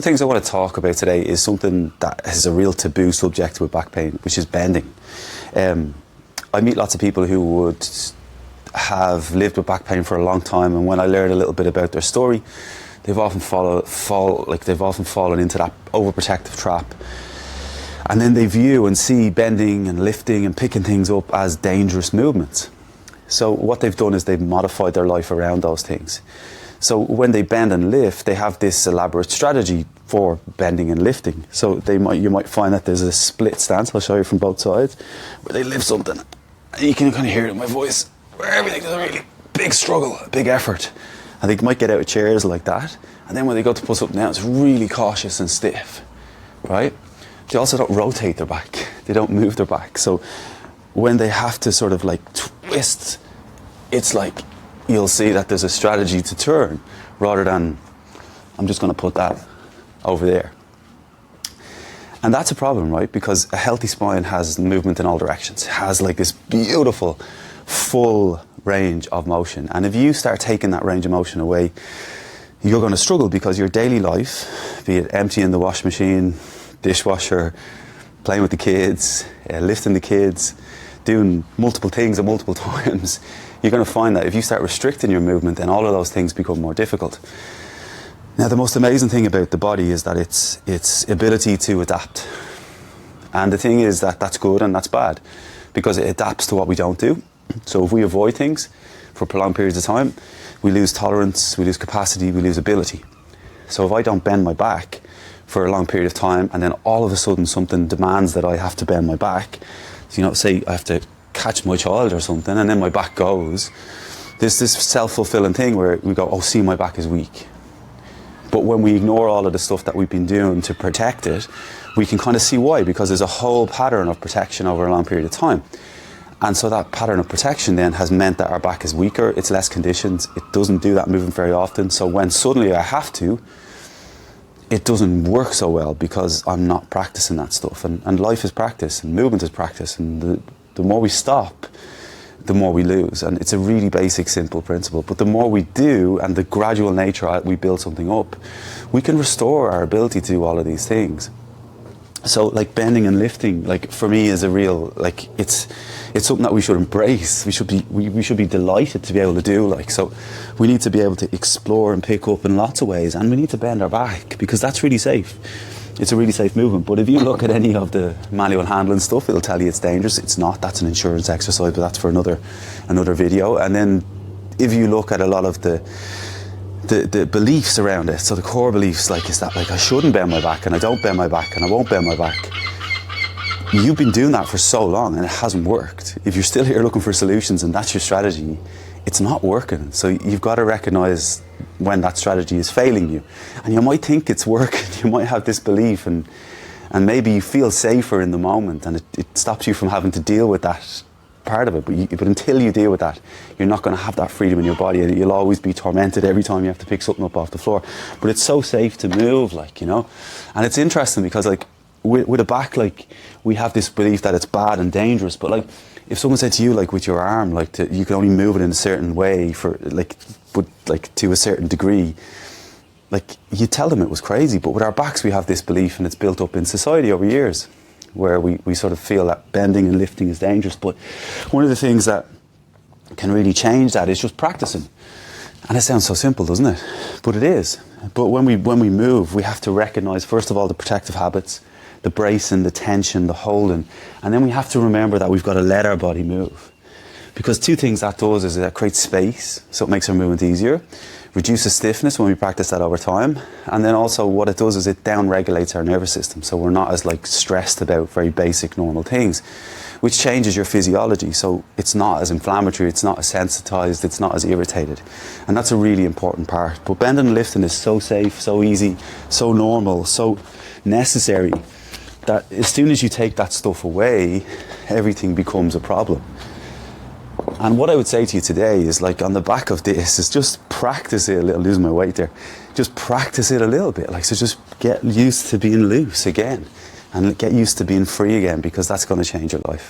of the things I want to talk about today is something that is a real taboo subject with back pain, which is bending. I meet lots of people who would have lived with back pain for a long time, and when I learn a little bit about their story, they've often fallen into that overprotective trap. And then they view and see bending and lifting and picking things up as dangerous movements. So what they've done is they've modified their life around those things. So when they bend and lift, they have this elaborate strategy for bending and lifting. So you might find that there's a split stance, I'll show you from both sides, where they lift something, and you can kind of hear it in my voice, where everything's a really big struggle, a big effort. And they might get out of chairs like that, and then when they go to put something down, it's really cautious and stiff, right? They also don't rotate their back, they don't move their back. So when they have to sort of like twist, it's like you'll see that there's a strategy to turn rather than, I'm just going to put that over there. And that's a problem, right? Because a healthy spine has movement in all directions. It has like this beautiful, full range of motion. And if you start taking that range of motion away, you're going to struggle, because your daily life, be it emptying the wash machine, dishwasher, playing with the kids, lifting the kids, doing multiple things at multiple times, you're going to find that if you start restricting your movement, then all of those things become more difficult. Now, the most amazing thing about the body is that its ability to adapt. And the thing is that that's good and that's bad, because it adapts to what we don't do. So if we avoid things for prolonged periods of time, we lose tolerance, we lose capacity, we lose ability. So if I don't bend my back for a long period of time, and then all of a sudden something demands that I have to bend my back, so, say I have to catch my child or something, and then my back goes, there's this self-fulfilling thing where we go, oh, see, my back is weak. But when we ignore all of the stuff that we've been doing to protect it, we can kind of see why, because there's a whole pattern of protection over a long period of time. And so that pattern of protection then has meant that our back is weaker, it's less conditioned, it doesn't do that movement very often. So when suddenly I have to, it doesn't work so well, because I'm not practicing that stuff. And life is practice, and movement is practice, and the more we stop, the more we lose. And it's a really basic, simple principle. But the more we do, and the gradual nature we build something up, we can restore our ability to do all of these things. So like bending and lifting, like for me, is a real, like it's something that we should embrace. We should be delighted to be able to do. Like, so we need to be able to explore and pick up in lots of ways, and we need to bend our back, because that's really safe. It's a really safe movement. But if you look at any of the manual handling stuff, it'll tell you it's dangerous. It's not. That's an insurance exercise, but that's for another video. And then if you look at a lot of the beliefs around it, so the core beliefs, like, is that like I shouldn't bend my back, and I don't bend my back, and I won't bend my back. You've been doing that for so long and it hasn't worked. If you're still here looking for solutions and that's your strategy, it's not working. So you've got to recognize when that strategy is failing you. And you might think it's working, you might have this belief, and maybe you feel safer in the moment, and it stops you from having to deal with that part of it. But until you deal with that, you're not going to have that freedom in your body, and you'll always be tormented every time you have to pick something up off the floor. But it's so safe to move, like, and it's interesting, because like with a back, like, we have this belief that it's bad and dangerous. But like, if someone said to you, like, with your arm, like, you can only move it in a certain way but to a certain degree, like, you tell them it was crazy. But with our backs, we have this belief, and it's built up in society over years, where we sort of feel that bending and lifting is dangerous. But one of the things that can really change that is just practicing. And it sounds so simple, doesn't it? But it is. But when we move, we have to recognize, first of all, the protective habits, the bracing, the tension, the holding. And then we have to remember that we've got to let our body move. Because two things that does is that creates space, so it makes our movement easier, reduces stiffness when we practice that over time, and then also what it does is it down-regulates our nervous system, so we're not as like stressed about very basic normal things, which changes your physiology. So it's not as inflammatory, it's not as sensitized, it's not as irritated. And that's a really important part. But bending and lifting is so safe, so easy, so normal, so necessary, that as soon as you take that stuff away, everything becomes a problem. And what I would say to you today is, like, on the back of this, is just practice it a little. Losing my weight there. Just practice it a little bit. Like, so just get used to being loose again, and get used to being free again, because that's going to change your life.